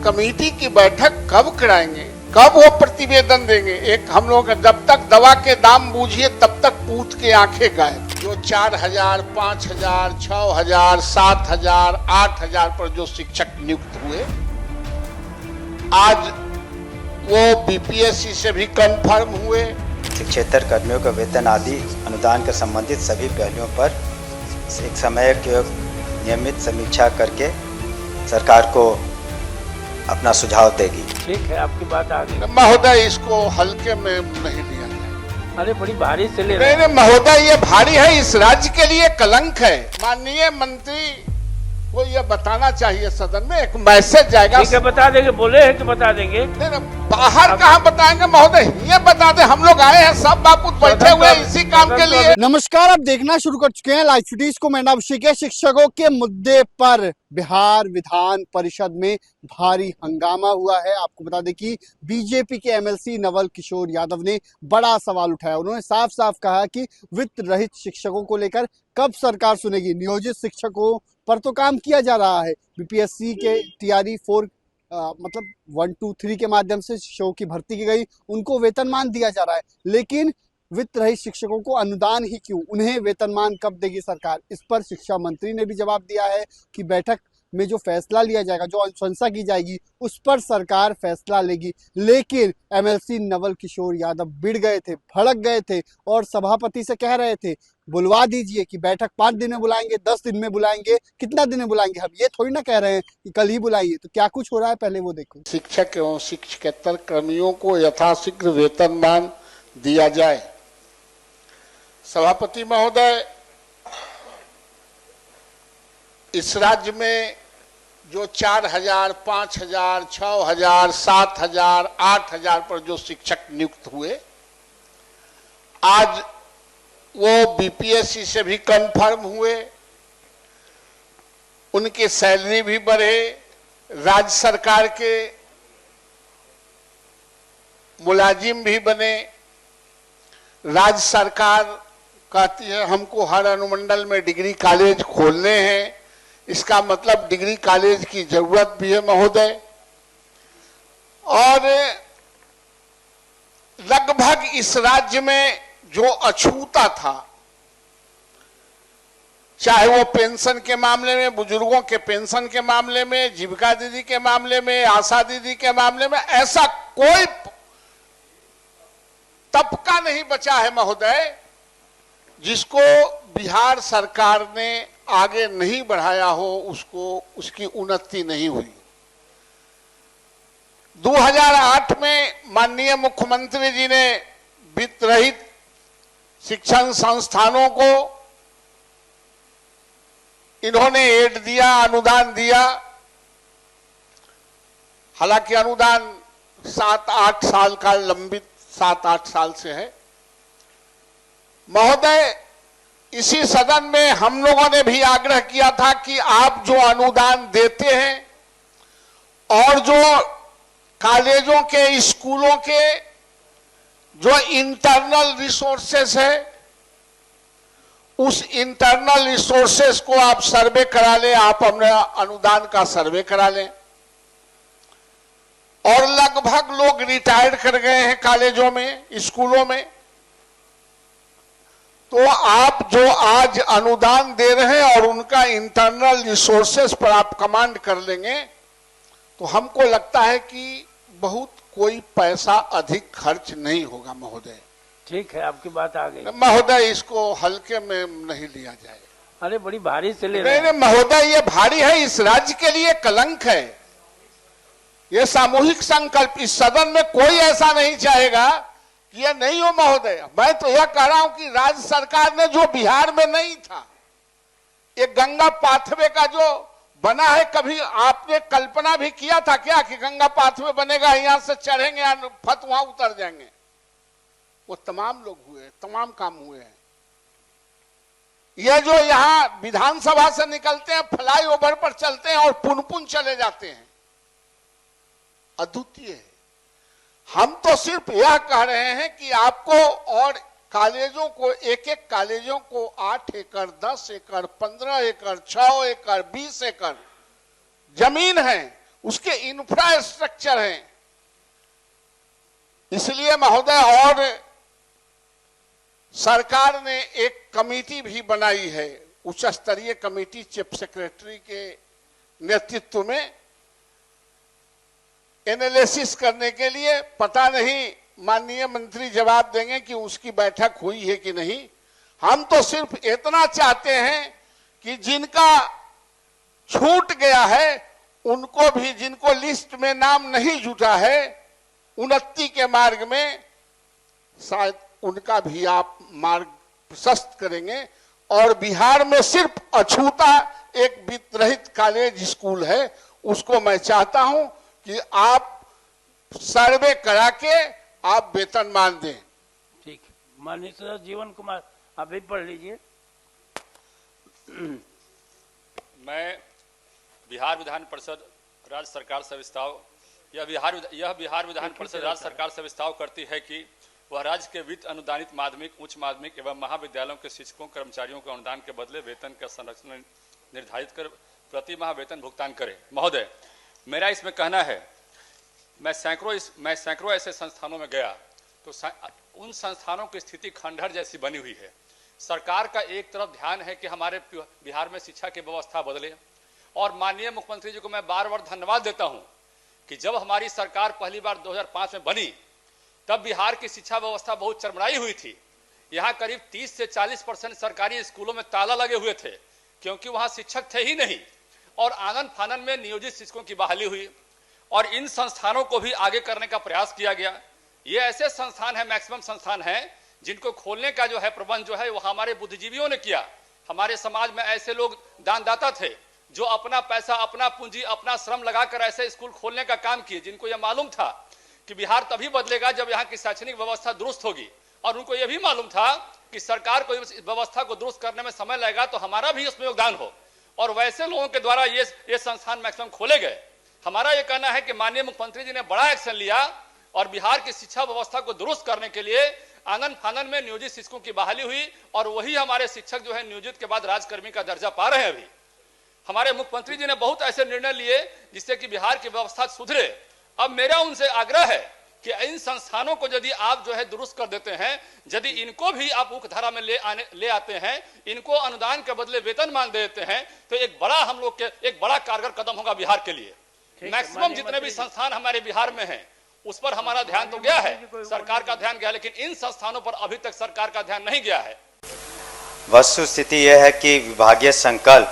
Committee की बैठक कब कराएंगे, कब वो प्रतिवेदन देंगे? एक हम लोग जब तक दवा के दाम बूझिए तब तक पूत के आंखें गायब। जो 4,000, 5,000, 6,000, 7,000, 8,000 पर जो शिक्षक नियुक्त हुए, आज वो बीपीएससी से भी कंफर्म हुए। शिक्षेत्र कर्मियों का वेतन आदि अनुदान के संबंधित सभी पहलुओं पर एक समय की नियमित समीक्षा करके सरकार को अपना सुझाव देगी। ठीक है, आपकी बात आ गई महोदय, इसको हल्के में नहीं लिया जाए। अरे बड़ी भारी से ले रहे नहीं महोदय, ये भारी है, इस राज्य के लिए कलंक है। माननीय मंत्री को ये बताना चाहिए, सदन में एक मैसेज जाएगा। ठीक है, बता देंगे, बोले हैं कि बता देंगे। नहीं, बाहर कहाँ बताएंगे महोदय, ये बता दे। हम लोग आए हैं, सब बापू बैठे हुए हैं इसी काम के लिए। नमस्कार, आप देखना शुरू कर चुके हैं लाइव सिटीज को। मैं अभिषेक है। शिक्षकों के मुद्दे पर बिहार विधान परिषद में भारी हंगामा हुआ है। आपको बता दें कि बीजेपी के एमएलसी नवल किशोर यादव ने बड़ा सवाल उठाया। उन्होंने साफ साफ कहा कि वित्त रहित शिक्षकों को लेकर कब सरकार सुनेगी। नियोजित शिक्षकों पर तो काम किया जा रहा है। बीपीएससी के टीआरई 4 मतलब 1, 2, 3 के माध्यम से शिक्षकों की भर्ती की गई, उनको वेतनमान दिया जा रहा है, लेकिन वित्त रहित शिक्षकों को अनुदान ही क्यों, उन्हें वेतनमान कब देगी सरकार? इस पर शिक्षा मंत्री ने भी जवाब दिया है कि बैठक में जो फैसला लिया जाएगा, जो अनुशंसा की जाएगी, उस पर सरकार फैसला लेगी। लेकिन एमएलसी नवल किशोर यादव बिड़ गए थे, भड़क गए थे और सभापति से कह रहे थे बुलवा दीजिए कि बैठक 5 दिन में बुलाएंगे, 10 दिन में बुलाएंगे, कितना दिन में बुलाएंगे। हम ये थोड़ी ना कह रहे हैं कि कल ही बुलाइए। तो क्या कुछ हो रहा है, पहले वो देखो। शिक्षक एवं शिक्षकेतर कर्मियों को यथाशीघ्र वेतनमान दिया जाए। सभापति महोदय, इस राज्य में जो 4,000, 5,000, 6,000, 7,000, 8,000 पर जो शिक्षक नियुक्त हुए, आज वो बीपीएससी से भी कंफर्म हुए, उनकी सैलरी भी बढ़े, राज्य सरकार के मुलाजिम भी बने। राज्य सरकार कहती है हमको हर अनुमंडल में डिग्री कॉलेज खोलने हैं, इसका मतलब डिग्री कॉलेज की जरूरत भी है महोदय। और लगभग इस राज्य में जो अछूता था, चाहे वो पेंशन के मामले में, बुजुर्गों के पेंशन के मामले में, जीविका दीदी के मामले में, आशा दीदी के मामले में, ऐसा कोई तबका नहीं बचा है महोदय जिसको बिहार सरकार ने आगे नहीं बढ़ाया हो, उसकी उन्नति नहीं हुई। 2008 में माननीय मुख्यमंत्री जी ने वित्त रहित शिक्षण संस्थानों को इन्होंने एड दिया, अनुदान दिया। हालांकि अनुदान 7-8 साल का लंबित 7-8 साल से है महोदय। इसी सदन में हम लोगों ने भी आग्रह किया था कि आप जो अनुदान देते हैं और जो कॉलेजों के, स्कूलों के जो इंटरनल रिसोर्सेस है, उस इंटरनल रिसोर्सेस को आप सर्वे करा लें, आप अपने अनुदान का सर्वे करा लें। और लगभग लोग रिटायर कर गए हैं कॉलेजों में, स्कूलों में। तो आप जो आज अनुदान दे रहे हैं और उनका इंटरनल रिसोर्सेस पर आप कमांड कर लेंगे, तो हमको लगता है कि बहुत कोई पैसा अधिक खर्च नहीं होगा महोदय। ठीक है, आपकी बात आ गई महोदय, इसको हल्के में नहीं लिया जाए। अरे बड़ी भारी से ले रहे नहीं महोदय, ये भारी है, इस राज्य के लिए कलंक है। ये सामूहिक संकल्प, इस सदन में कोई ऐसा नहीं चाहेगा कि ये नहीं हो महोदय। मैं तो यह कह रहा हूं कि राज्य सरकार ने जो बिहार में नहीं था, एक गंगा पाथवे का जो बना है, कभी आपने कल्पना भी किया था क्या कि गंगा पाथवे बनेगा, यहां से चढ़ेंगे फत वहां उतर जाएंगे? वो तमाम लोग हुए, तमाम काम हुए हैं। ये जो यहां विधानसभा से निकलते हैं, फ्लाईओवर पर चलते हैं और पुन चले जाते हैं, अद्वितीय है। हम तो सिर्फ यह कह रहे हैं कि आपको और कॉलेजों को, एक एक कॉलेजों को 8 एकड़, 10 एकड़, 15 एकड़, 6 एकड़, 20 एकड़ जमीन है, उसके इंफ्रास्ट्रक्चर हैं। इसलिए महोदय, और सरकार ने एक कमेटी भी बनाई है, उच्च स्तरीय कमेटी चीफ सेक्रेटरी के नेतृत्व में, एनालिसिस करने के लिए। पता नहीं माननीय मंत्री जवाब देंगे कि उसकी बैठक हुई है कि नहीं। हम तो सिर्फ इतना चाहते हैं कि जिनका छूट गया है उनको भी, जिनको लिस्ट में नाम नहीं जुटा है उन्नति के मार्ग में, शायद उनका भी आप मार्ग प्रशस्त करेंगे। और बिहार में सिर्फ अछूता एक वित्त रहित कॉलेज स्कूल है, उसको मैं चाहता हूं कि आप सर्वे करा के आप वेतनमान दें। ठीक, माननीय सदस्य जीवन कुमार, आप भी पढ़ लीजिए। मैं बिहार विधान परिषद राज्य सरकार से विस्ताव, यह बिहार विधान परिषद राज्य सरकार से विस्ताव करती है कि वह राज्य के वित्त अनुदानित माध्यमिक, उच्च माध्यमिक एवं महाविद्यालयों के शिक्षकों कर्मचारियों को अनुदान के बदले वेतन का संरक्षण निर्धारित कर प्रति माह वेतन भुगतान करे। महोदय, मेरा इसमें कहना है, मैं सैकड़ों ऐसे संस्थानों में गया तो उन संस्थानों की स्थिति खंडहर जैसी बनी हुई है। सरकार का एक तरफ ध्यान है कि हमारे बिहार में शिक्षा की व्यवस्था बदले, और माननीय मुख्यमंत्री जी को मैं बार बार धन्यवाद देता हूं कि जब हमारी सरकार पहली बार 2005 में बनी तब बिहार की शिक्षा व्यवस्था बहुत चरमराई हुई थी। यहाँ करीब 30 से 40% सरकारी स्कूलों में ताला लगे हुए थे क्योंकि वहाँ शिक्षक थे ही नहीं, और आंगन फानन में नियोजित शिक्षकों की बहाली हुई, और इन संस्थानों को भी आगे करने का प्रयास किया गया। ये ऐसे संस्थान है, मैक्सिमम संस्थान है, जिनको खोलने का जो है प्रबंध जो है वो हमारे बुद्धिजीवियों ने किया। हमारे समाज में ऐसे लोग दानदाता थे जो अपना पैसा, अपना पूंजी, अपना श्रम लगाकर ऐसे स्कूल खोलने का काम किए, जिनको यह मालूम था कि बिहार तभी बदलेगा जब यहाँ की शैक्षणिक व्यवस्था दुरुस्त होगी, और उनको यह भी मालूम था कि सरकार को इस व्यवस्था को दुरुस्त करने में समय लगेगा तो हमारा भी इसमें योगदान हो, और वैसे लोगों के द्वारा ये संस्थान मैक्सिमम खोले गए। हमारा यह कहना है कि माननीय मुख्यमंत्री जी ने बड़ा एक्शन लिया और बिहार की शिक्षा व्यवस्था को दुरुस्त करने के लिए आंगन फानन में नियोजित शिक्षकों की बहाली हुई, और वही हमारे शिक्षक जो है नियोजित के बाद राजकर्मी का दर्जा पा रहे हैं। अभी हमारे मुख्यमंत्री जी ने बहुत ऐसे निर्णय लिए जिससे कि बिहार की व्यवस्था सुधरे। अब मेरा उनसे आग्रह है कि इन संस्थानों को यदि आप जो है दुरुस्त कर देते हैं, यदि इनको भी आप मुख्यधारा में ले आते हैं, इनको अनुदान के बदले वेतनमान देते हैं, तो एक बड़ा कारगर कदम होगा बिहार के लिए। मैक्सिमम जितने भी संस्थान हमारे बिहार में हैं उस पर हमारा ध्यान तो गया है, सरकार का ध्यान गया, लेकिन इन संस्थानों पर अभी तक सरकार का ध्यान नहीं गया है। वस्तु स्थिति यह है कि विभागीय संकल्प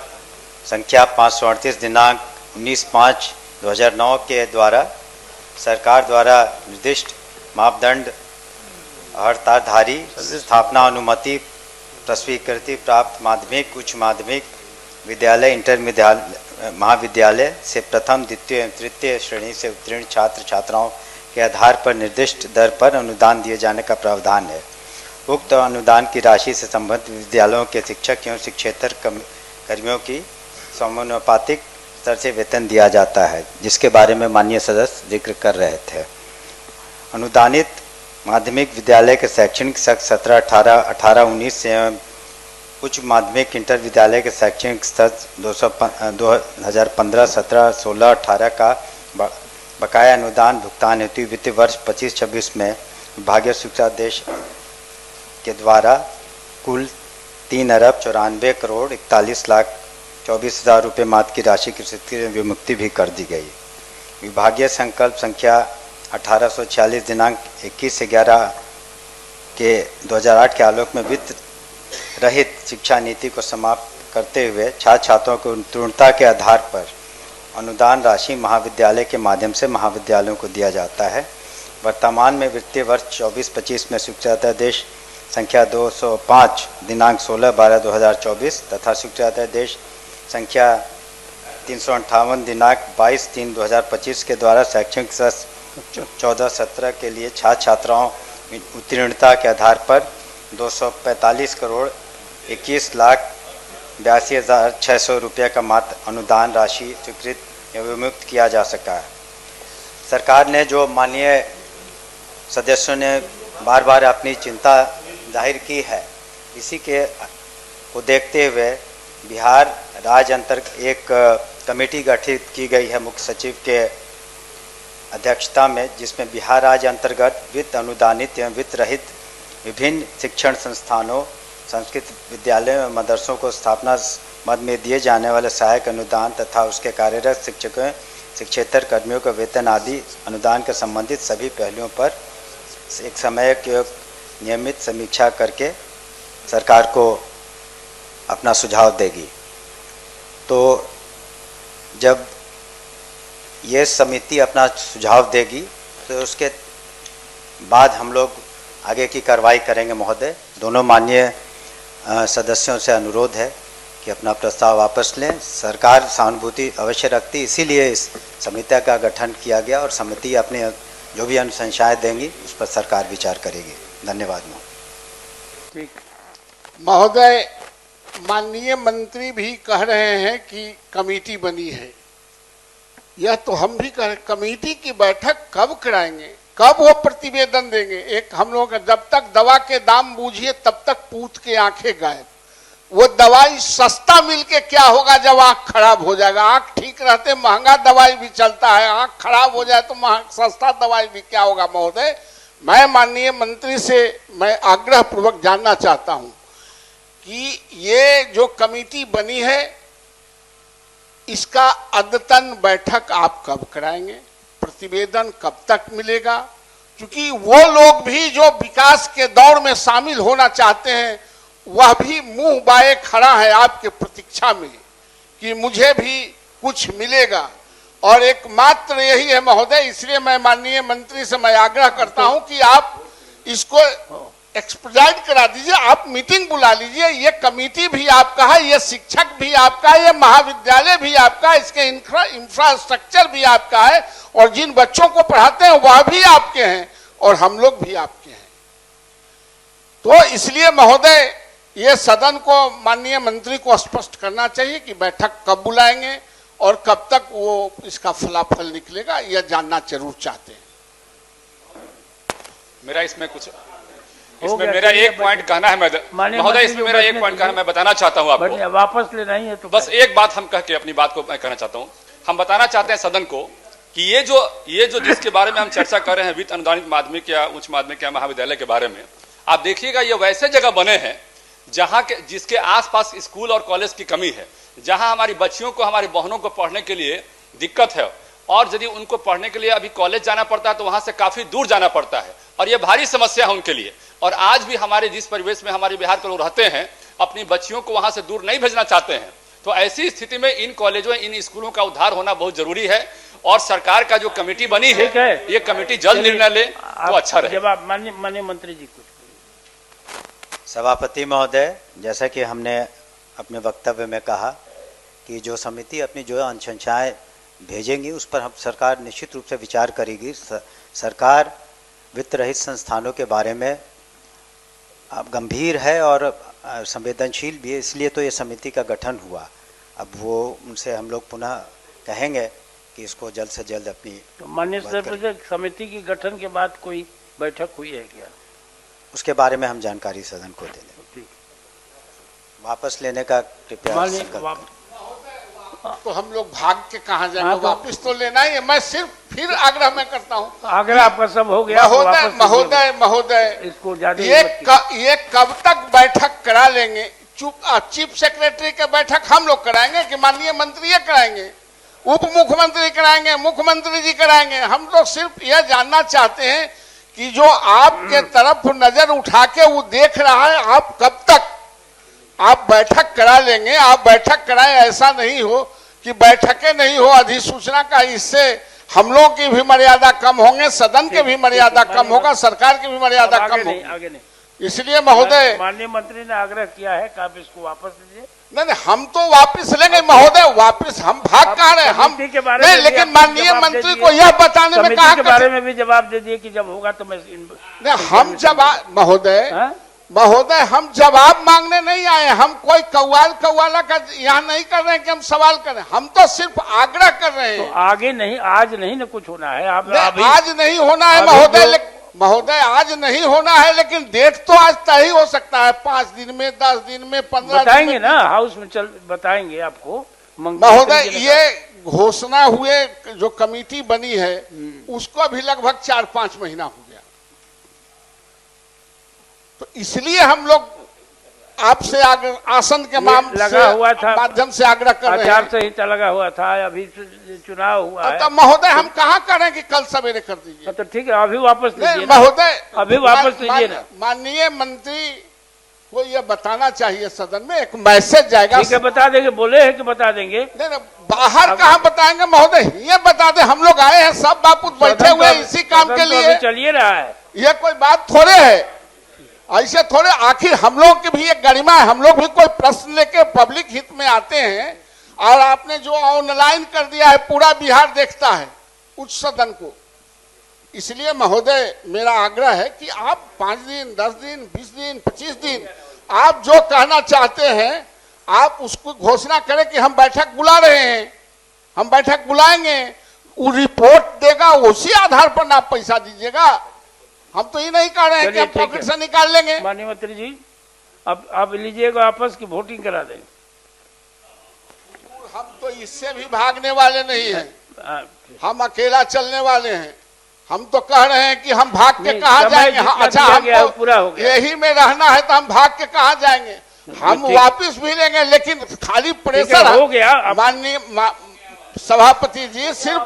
संख्या 538 दिनांक 19/5/2009 के द्वारा सरकार द्वारा निर्दिष्ट मापदंड हड़तालधारी स्थापना अनुमति प्रस्वीकृति प्राप्त माध्यमिक, उच्च माध्यमिक विद्यालय, इंटर महाविद्यालय से प्रथम, द्वितीय एवं तृतीय श्रेणी से उत्तीर्ण छात्र छात्राओं के आधार पर निर्दिष्ट दर पर अनुदान दिए जाने का प्रावधान है। उक्त अनुदान की राशि से संबंधित विद्यालयों के शिक्षक एवं शिक्षेतर कर्मियों की समानुपातिक स्तर से वेतन दिया जाता है, जिसके बारे में माननीय सदस्य जिक्र कर रहे थे। अनुदानित माध्यमिक विद्यालय के शैक्षणिक स्तर 17-18-19 एवं उच्च माध्यमिक इंटर विद्यालय के शैक्षणिक स्तर 2015-17-16-18 का बकाया अनुदान भुगतान हेतु वित्तीय वर्ष 25-26 में विभागीय शिक्षा देश के द्वारा कुल 3,94,41,24,000 रुपये मात्र की राशि की स्थिति में विमुक्ति भी कर दी गई। विभागीय संकल्प संख्या 1846 दिनांक 21/11 के 2008 के आलोक में वित्त रहित शिक्षा नीति को समाप्त करते हुए छात्र छात्रों को उत्तीर्णता के आधार पर अनुदान राशि महाविद्यालय के माध्यम से महाविद्यालयों को दिया जाता है। वर्तमान में वित्तीय वर्ष 24-25 में शिक्षादेश संख्या 205 दिनांक 16/12/2024 तथा शिक्षादेश संख्या 358 दिनांक 22/3/2025 के द्वारा शैक्षणिक वर्ष 14-17 के लिए छात्र छात्राओं उत्तीर्णता के आधार पर 245,21,82,600 रुपये का मात्र अनुदान राशि स्वीकृत एवं विमुक्त किया जा सका है। सरकार ने जो माननीय सदस्यों ने बार बार अपनी चिंता जाहिर की है, इसी के को देखते हुए बिहार राज्य अंतर्गत एक कमेटी गठित की गई है मुख्य सचिव के अध्यक्षता में, जिसमें बिहार राज्य अंतर्गत वित्त अनुदानित एवं वित्त रहित विभिन्न शिक्षण संस्थानों, संस्कृत विद्यालयों एवं मदरसों को स्थापना मद में दिए जाने वाले सहायक अनुदान तथा उसके कार्यरत शिक्षकों, शिक्षेतर कर्मियों का वेतन आदि अनुदान के संबंधित सभी पहलुओं पर एक समय की नियमित समीक्षा करके सरकार को अपना सुझाव देगी। तो जब ये समिति अपना सुझाव देगी तो उसके बाद हम लोग आगे की कार्रवाई करेंगे। महोदय, दोनों माननीय सदस्यों से अनुरोध है कि अपना प्रस्ताव वापस लें। सरकार सहानुभूति अवश्य रखती, इसीलिए इस समिति का गठन किया गया और समिति अपने जो भी अनुशंसाएं देंगी उस पर सरकार विचार करेगी। धन्यवाद ठीक। महोदय, माननीय मंत्री भी कह रहे हैं कि कमेटी बनी है, यह तो हम भी कह रहे, कमेटी की बैठक कब कराएंगे, कब वो प्रतिवेदन देंगे? एक हम लोग जब तक दवा के दाम बूझिए तब तक पूत के आंखें गायब। वो दवाई सस्ता मिलके क्या होगा जब आंख खराब हो जाएगा? आंख ठीक रहते महंगा दवाई भी चलता है, आंख खराब हो जाए तो सस्ता दवाई भी क्या होगा? महोदय, मैं माननीय मंत्री से मैं आग्रह पूर्वक जानना चाहता हूं कि ये जो कमेटी बनी है इसका अद्यतन बैठक आप कब कराएंगे, प्रतिवेदन कब तक मिलेगा? क्योंकि वो लोग भी जो विकास के दौर में शामिल होना चाहते हैं वह भी मुंह बाए खड़ा है आपके प्रतीक्षा में कि मुझे भी कुछ मिलेगा। और एकमात्र यही है महोदय, इसलिए मैं माननीय मंत्री से मैं आग्रह करता हूं कि आप इसको एक्सपेडाइट करा दीजिए, आप मीटिंग बुला लीजिए। ये कमेटी भी आपका है, ये शिक्षक भी आपका है, ये महाविद्यालय भी आपका है, इसके इंफ्रास्ट्रक्चर भी आपका है और जिन बच्चों को पढ़ाते हैं वह भी आपके हैं और हम लोग भी आपके हैं। तो इसलिए महोदय, ये सदन को माननीय मंत्री को स्पष्ट करना चाहिए कि बैठक कब बुलाएंगे और कब तक वो इसका फलाफल निकलेगा, यह जानना जरूर चाहते हैं। मेरा इसमें मेरा एक पॉइंट कहना है महोदय, इसमें मेरा एक पॉइंट कहना मैं बताना चाहता हूँ आपको। वापस लेना ही है तो बस एक बात हम कह के अपनी बात को मैं कहना चाहता हूँ। हम बताना चाहते हैं सदन को कि ये जो जिसके बारे में हम चर्चा कर रहे हैं, वित्त अनुदानित माध्यमिक या उच्च माध्यमिक या महाविद्यालय के बारे में, आप देखिएगा ये वैसे जगह बने हैं जहाँ के जिसके आसपास स्कूल और कॉलेज की कमी है, जहाँ हमारी बच्चियों को, हमारी बहनों को पढ़ने के लिए दिक्कत है और यदि उनको पढ़ने के लिए अभी कॉलेज जाना पड़ता है तो वहां से काफी दूर जाना पड़ता है और ये भारी समस्या है उनके लिए। और आज भी हमारे जिस परिवेश में हमारे बिहार के लोग रहते हैं, अपनी बच्चियों को वहां से दूर नहीं भेजना चाहते हैं। तो ऐसी स्थिति में इन कॉलेजों, इन स्कूलों का उद्धार होना बहुत जरूरी है और सरकार का जो कमेटी बनी है ये कमेटी जल्द निर्णय ले तो अच्छा रहे। जवाब माननीय मंत्री जी कुछ। सभापति महोदय, जैसा कि हमने अपने वक्तव्य में कहा कि जो समिति अपनी जो अनुशंसाएं भेजेंगी उस पर हम सरकार निश्चित रूप से विचार करेगी। सरकार वित्त रहित संस्थानों के बारे में गंभीर है और संवेदनशील भी है, इसलिए तो ये समिति का गठन हुआ। अब वो उनसे हम लोग पुनः कहेंगे कि इसको जल्द से जल्द अपनी तो माननीय समिति की गठन के बाद कोई बैठक हुई है क्या? उसके बारे में हम जानकारी सदन को दे दें। वापस लेने का कृपया संकल्प। तो हम लोग भाग के कहाँ जाएंगे? वापस तो लेना ही है। मैं सिर्फ फिर आग्रह में करता हूँ, आग्रह आपका सब हो गया। महोदय, इसको ये कब तक बैठक करा लेंगे? चीफ सेक्रेटरी के बैठक हम लोग कराएंगे कि माननीय मंत्री ये कराएंगे, उप मुख्यमंत्री कराएंगे, मुख्यमंत्री जी कराएंगे? हम लोग सिर्फ यह जानना चाहते हैं कि जो आपके तरफ नजर उठा के वो देख रहा है, आप कब तक आप बैठक करा लेंगे? आप बैठक कराएं, ऐसा नहीं हो कि बैठकें नहीं हो अधिसूचना का, इससे हम लोग की भी मर्यादा कम होंगे, सदन के भी मर्यादा कम होगा, सरकार की भी मर्यादा कम होगी। आगे नहीं। इसलिए महोदय, माननीय मंत्री ने आग्रह किया है कि आप इसको वापस लीजिए। नहीं, हम तो वापस लेंगे महोदय, वापस हम भाग कहाँ रहे हम नहीं, लेकिन माननीय मंत्री को यह बताने में कहा के बारे में भी जवाब दे दिए कि जब होगा तो मैं हम जवाब महोदय हम जवाब मांगने नहीं आए, हम कोई कव्वाला का यहाँ नहीं कर रहे हैं कि हम सवाल करें, हम तो सिर्फ आग्रह कर रहे हैं। तो आगे नहीं, आज नहीं ना कुछ होना है। आप आज नहीं होना है महोदय, महोदय आज नहीं होना है, लेकिन डेट तो आज तय ही हो सकता है, 5 दिन में, 10 दिन में, 15 दिन बताएंगे में। ना, हाउस में चल बताएंगे आपको। महोदय ये घोषणा हुए जो कमेटी बनी है उसको भी लगभग 4-5 महीना हो गया, तो इसलिए हम लोग आपसे आसन के माध्यम से आग्रह कर रहे हैं। आचार संहिता लगा हुआ था, अभी चुनाव हुआ है, तो महोदय हम कहाँ करें कि कल सवेरे कर दीजिए। तो ठीक है, अभी वापस लीजिए महोदय, अभी वापस लीजिए ना। माननीय मंत्री को ये बताना चाहिए, सदन में एक मैसेज जाएगा। ठीक है, बता देंगे, बोले हैं कि बता देंगे। नहीं, बाहर कहाँ बताएंगे महोदय, ये बता दे, हम लोग आए हैं, सब बापू बैठे हुए हैं इसी काम के लिए, चलिए रहा है, ये कोई बात थोड़े है, ऐसे थोड़े। आखिर हम लोग की भी एक गरिमा है, हम लोग भी कोई प्रश्न लेके पब्लिक हित में आते हैं, और आपने जो ऑनलाइन कर दिया है, पूरा बिहार देखता है उच्च सदन को। इसलिए महोदय मेरा आग्रह है कि आप 5 दिन, 10 दिन, 20 दिन, 25 दिन, आप जो कहना चाहते हैं आप उसको घोषणा करें कि हम बैठक बुला रहे हैं, हम बैठक बुलाएंगे, वो रिपोर्ट देगा, उसी आधार पर ना पैसा दीजिएगा। हम तो ये नहीं कह रहे हैं कि हम पॉकेट से निकाल लेंगे। माननीय मंत्री जी, अब आप लीजिएगा आपस की वोटिंग करा देंगे। हम तो इससे भी भागने वाले नहीं हैं, हम अकेला चलने वाले हैं। हम तो कह रहे हैं कि हम भाग के कहाँ जाएंगे। अच्छा, हमको पूरा हो गया, यही में रहना है तो हम भाग के कहाँ जाएंगे, हम वापिस भी लेंगे, लेकिन खाली प्रेशर हो गया। माननीय सभापति जी, सिर्फ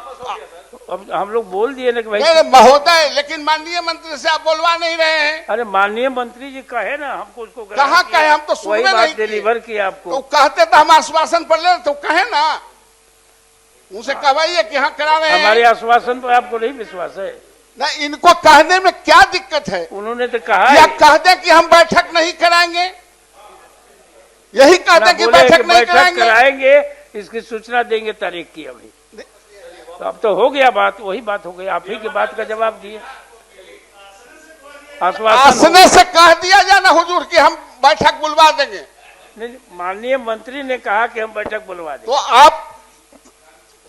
अब हम लोग बोल दिए ना कि भाई नहीं महोदय, लेकिन माननीय मंत्री से आप बोलवा नहीं रहे हैं। अरे माननीय मंत्री जी कहे ना, हमको उसको कहाँ कहे, हम तो सुन में नहीं डिलीवर किया आपको। तो कहते तो हम आश्वासन पर ले, तो कहे ना, उनसे कहवाइए कि हाँ करा रहे हैं। हमारे आश्वासन पर आपको नहीं विश्वास है? नहीं, इनको कहने में क्या दिक्कत है? उन्होंने तो कहा या कहते कि हम बैठक नहीं कराएंगे, यही कहते कि बैठक नहीं कराएंगे, इसकी सूचना देंगे तारीख की। अभी तो अब तो हो गया बात, वही बात हो गई, आप ही की बात का जवाब दिए। आश्वासन से कह दिया जाना हुजूर कि हम बैठक बुलवा देंगे। नहीं, माननीय मंत्री ने कहा कि हम बैठक बुलवा देंगे। तो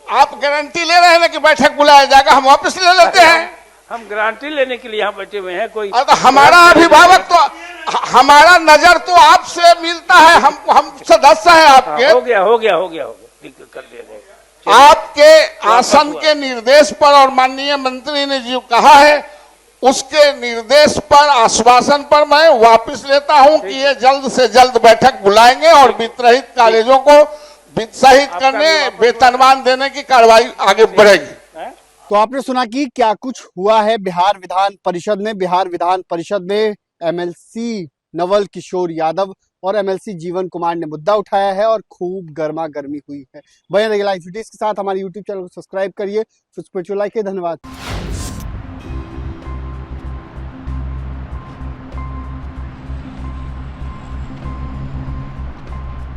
आप गारंटी ले रहे हैं ना कि बैठक बुलाया जाएगा, हम वापस ले लेते हैं। हम गारंटी लेने के लिए यहाँ बैठे हुए हैं। कोई तो हमारा अभिभावक तो हमारा नजर तो आपसे मिलता है, हम सदस्य हैं आपके। हो गया, ठीक कर दिया। आपके आसन के निर्देश पर और माननीय मंत्री ने जो कहा है उसके निर्देश पर, आश्वासन पर मैं वापस लेता हूं कि ये जल्द से जल्द बैठक बुलाएंगे और वित्तरहित कॉलेजों को वित्तसहित करने, वेतनमान देने की कार्रवाई आगे बढ़ेगी। तो आपने सुना कि क्या कुछ हुआ है बिहार विधान परिषद में। बिहार विधान परिषद में एमएलसी नवल किशोर यादव और एमएलसी जीवन कुमार ने मुद्दा उठाया है और खूब गर्मा गर्मी हुई है। बने रहिए लाइव वीडियोस के साथ, हमारे यूट्यूब चैनल को सब्सक्राइब करिए, लाइक, धन्यवाद।